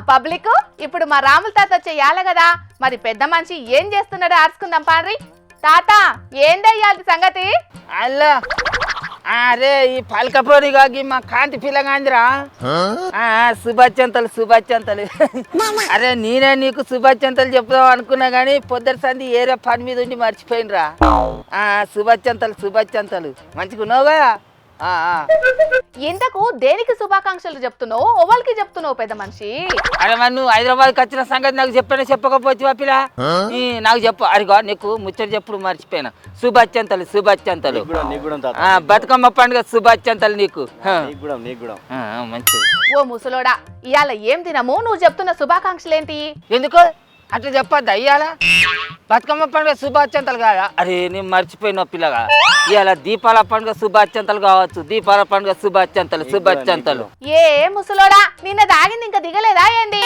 Public ఇప్పుడు మా రాముల తాత చెయ్యాలి కదా, మరి పెద్ద మనిషి ఏం చేస్తున్నాడో ఆర్చుకుందాం పాడ్రి. తాత ఏందయ్యాలి సంగతి? అల్లా అరే ఈ పలకపోరి కాకి మా కాంతి పిల్లగాందిరా. శుభాచంతలు అరే నేనే నీకు శుభాచంతలు చెప్దాం అనుకున్నా గానీ పొద్దుటి సంది ఏరే పని మీద ఉండి మర్చిపోయినరా. శుభాచంతలు మంచిగా ఉన్నావుగా. ఇంతకు దేనికి శుభాకాంక్షలు చెప్తున్నావు, ఓవల్కి చెప్తున్నావు పెద్ద మనిషి? అరే మరి నువ్వు హైదరాబాద్కి వచ్చిన సంగతి నాకు చెప్పకపోవచ్చు పిల్ల. నాకు చెప్పు. అరిగో నీకు ముచ్చట చెప్పుడు మర్చిపోయినా. శుభాచంతలు బతుకమ్మ పండుగ శుభాచంతలు నీకు. మంచిది. ఓ ముసలోడా, ఇవాళ ఏం తినము? నువ్వు చెప్తున్న శుభాకాంక్షలేంటి? ఎందుకు అట్లా చెప్పద్దా? ఇయ్యాల బతుకమ్మ పండుగ శుభాచంతలు కాదా? అరే నేను మర్చిపోయిన పిల్లగా. ఇవాళ దీపాల పండుగ శుభాచంతలు కావచ్చు. దీపాల పండుగ శుభాచంతలు. ఏ ముసలోడా, నిన్న దాగింది ఇంకా దిగలేదా ఏంది?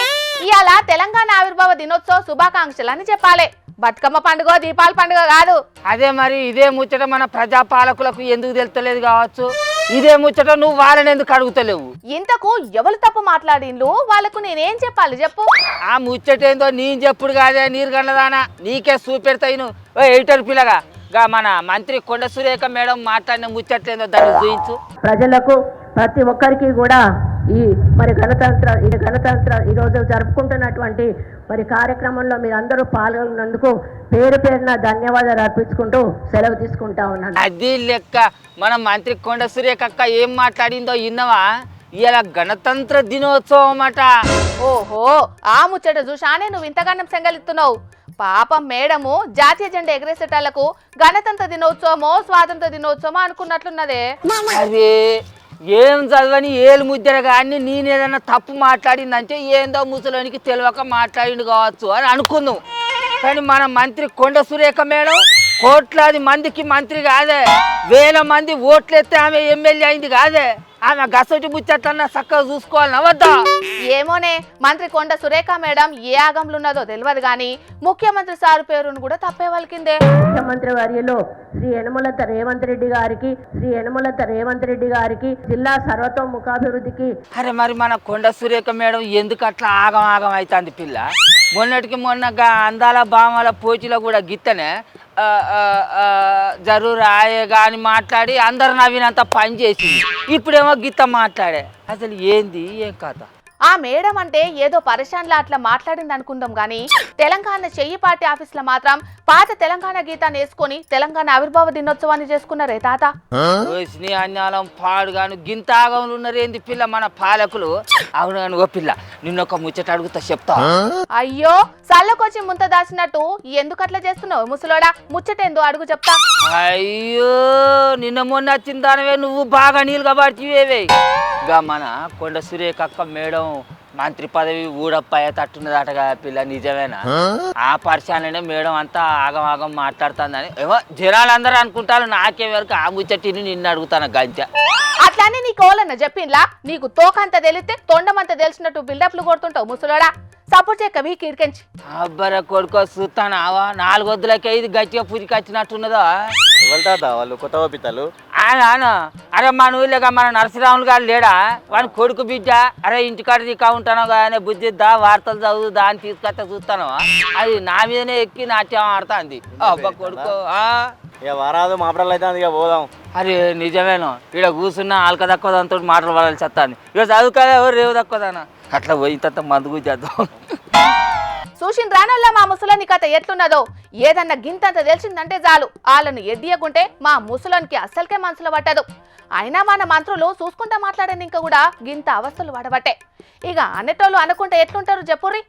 ఇవాళ తెలంగాణ ఆవిర్భావ దినోత్సవ శుభాకాంక్షలు అని చెప్పాలి. బతుకమ్మ పండుగ దీపాల పండుగ కాదు. అదే మరి ఇదే ముచ్చట మన ప్రజాపాలకులకు ఎందుకు తెలుస్తలేదు కావచ్చు. ఇదే ముచ్చట నువ్వు వాళ్ళని ఎందుకు అడుగుతలేవు? ఇంతకు ఎవరు తప్పు మాట్లాడిండ్రు, వాళ్ళకు నేనేం చెప్పాలి చెప్పు? ఆ ముచ్చట ఏందో నేను చెప్పుడు కాదే నీరు గండదానా, నీకే చూపెడతాయి. ఓ ఎడిటర్ పిల్లగా మన మంత్రి కొండ సురేఖ మేడం మాట్లాడిన ముచ్చట్లేందో దాన్ని చూయించు. ప్రజలకు ప్రతి ఒక్కరికి కూడా ఈ గణతంత్ర ఈరోజు జరుపుకుంటున్నటువంటి మరి కార్యక్రమంలో మీరు అందరూ పాల్గొన్నందుకు పేరు పేరున ధన్యవాదాలు అర్పించుకుంటూ సెలవు తీసుకుంటా ఉన్నాను. అది లెక్క మన మంత్రి కొండ సురేఖ అక్క ఏం మాట్లాడిందో విన్నవా? ఇలా గణతంత్ర దినోత్సవం అట. ఓహో, ఆ ముచ్చట చూశానే నువ్వు ఇంతగానం సెంగలిస్తున్నావు. పాపం మేడము జాతీయ జెండా ఎగరేసేటాలకు గణతంత్ర దినోత్సవమో స్వాతంత్ర దినోత్సవమో అనుకున్నట్లున్నదే. అదే ఏం చదవని ఏలు ముద్దర కానీ నేనేదన్నా తప్పు మాట్లాడిందంటే ఏందో ముసలోనికి తెలియక మాట్లాడిండు కావచ్చు అని అనుకుందాం. కానీ మన మంత్రి కొండ సురేఖ మేడం కోట్లాది మందికి మంత్రి కాదే, వేల మంది ఓట్లెత్తే ఆమె ఎమ్మెల్యే అయింది కాదే. ఆమె గసటి ముచ్చట్లన్నా చక్కగా చూసుకోవాలని అవద్దా? ఏమోనే, మంత్రి కొండ సురేఖ మేడం ఏ ఆగంలో ఉన్నదో తెలియదు గాని ముఖ్యమంత్రి సారు పేరును కూడా తప్పే వాళ్ళకిందే. ముఖ్యమంత్రి వర్యులు శ్రీ యనమలత రేవంత్ రెడ్డి గారికి జిల్లా సర్వతోముఖాభివృద్ధికి. అరే మరి మన కొండ సురేఖ మేడం ఎందుకు అట్లా ఆగం అవుతుంది పిల్ల? మొన్నటికి మొన్నగా అందాల భామాల పోటీలో కూడా గిత్తనే జరూర్ ఆయగా అని మాట్లాడి అందరు నవ్వినంత పని చేసింది. ఇప్పుడేమో గిత్త మాట్లాడే. అసలు ఏంది ఏం కథ? ఆ మేడం అంటే ఏదో పరిశాన్లా అట్లా మాట్లాడింది అనుకుందాం గాని తెలంగాణ చెయ్యి పార్టీ ఆఫీసులో మాత్రం పాత తెలంగాణ గీతాన్ని వేసుకొని తెలంగాణ ఆవిర్భావ దినోత్సవాన్ని చేసుకున్నారే తాత. అన్యాలం పాడుగాను గింతాగంలో ఉన్నారేంది పిల్ల మన పాలకులు. అవును ఓ పిల్ల, నిన్నొక ముచ్చట అడుగుతా చెప్తా. అయ్యో, సల్లకొచ్చి ముంత దాచినట్టు ఎందుకు అట్లా చేస్తున్నావు ముసలోడా? ముచ్చటేందో అడుగు చెప్తా. అయ్యో, నిన్న మొన్న వచ్చిన దానివే నువ్వు బాగా నీళ్ళు కాబట్టివేవే. ఇక మన కొండ సురేఖ అక్క మేడం మంత్రి పదవి ఊడప్పాయ తట్టున్నదటగా పిల్ల, నిజమేనా? ఆ పరిశాలనే మేడం అంతా ఆగం మాట్లాడుతుందని ఏమో జనాలందరూ అనుకుంటారు. నాకే వరకు ఆ ముచ్చటిని నిన్ను అడుగుతాను గంజ. అట్లానే నీ కోలన్న చెప్పిండ్లా? నీకు తోకంత తెలిస్తే తొండమంత తెలిసినట్టు బిల్డప్లు కొడుతుంటావు ముసలోడా. సపోర్ట్ చేయక వీక్ ఇరికించి. అబ్బర కొడుకో చూస్తాను. 4 వద్దులకే ఇది గట్టిగా పురికొచ్చినట్టున్నదా? వాళ్ళు కొత్త పిత్తలు. అరే మన ఊళ్ళగా మన నరసింహరాములు గారు లేడా? వాని కొడుకు బిడ్డ. అరే ఇంటికాడ దిక్కా ఉంటాను కానీ బుద్ధిద్దా వార్తలు చదువు దాన్ని తీసుకొస్తా చూస్తాను. అది నా మీదనే ఎక్కి నాట్యం ఆడుతుంది. అబ్బా కొడుకు వారాదు మాపడాలు అయితే ఇక పోదాం. అరే నిజమేను, ఇక్కడ కూర్చున్న ఆల్క తక్కువ దాంతో మాటలు పడాలి చెత్తాను. ఇక చదువుకోలే ఎవరు రేవు తక్కువదానా అట్లా పోయి ఇంత మందుకు చేద్దాం. చూసిన రానల్లా మా ముసలోని కథ ఎట్లున్నదో. ఏదన్నా గింతంత తెలిసిందంటే చాలు వాళ్ళను ఎడ్డియకుంటే మా ముసలోనికి అస్సలకే మనసులో పట్టదు. అయినా మన మంత్రులు చూసుకుంటా మాట్లాడని ఇంకా కూడా గింత అవస్థలు పడబట్టే. ఇక అనేటోళ్ళు అనుకుంటే ఎట్లుంటారు చెప్పుర్రి.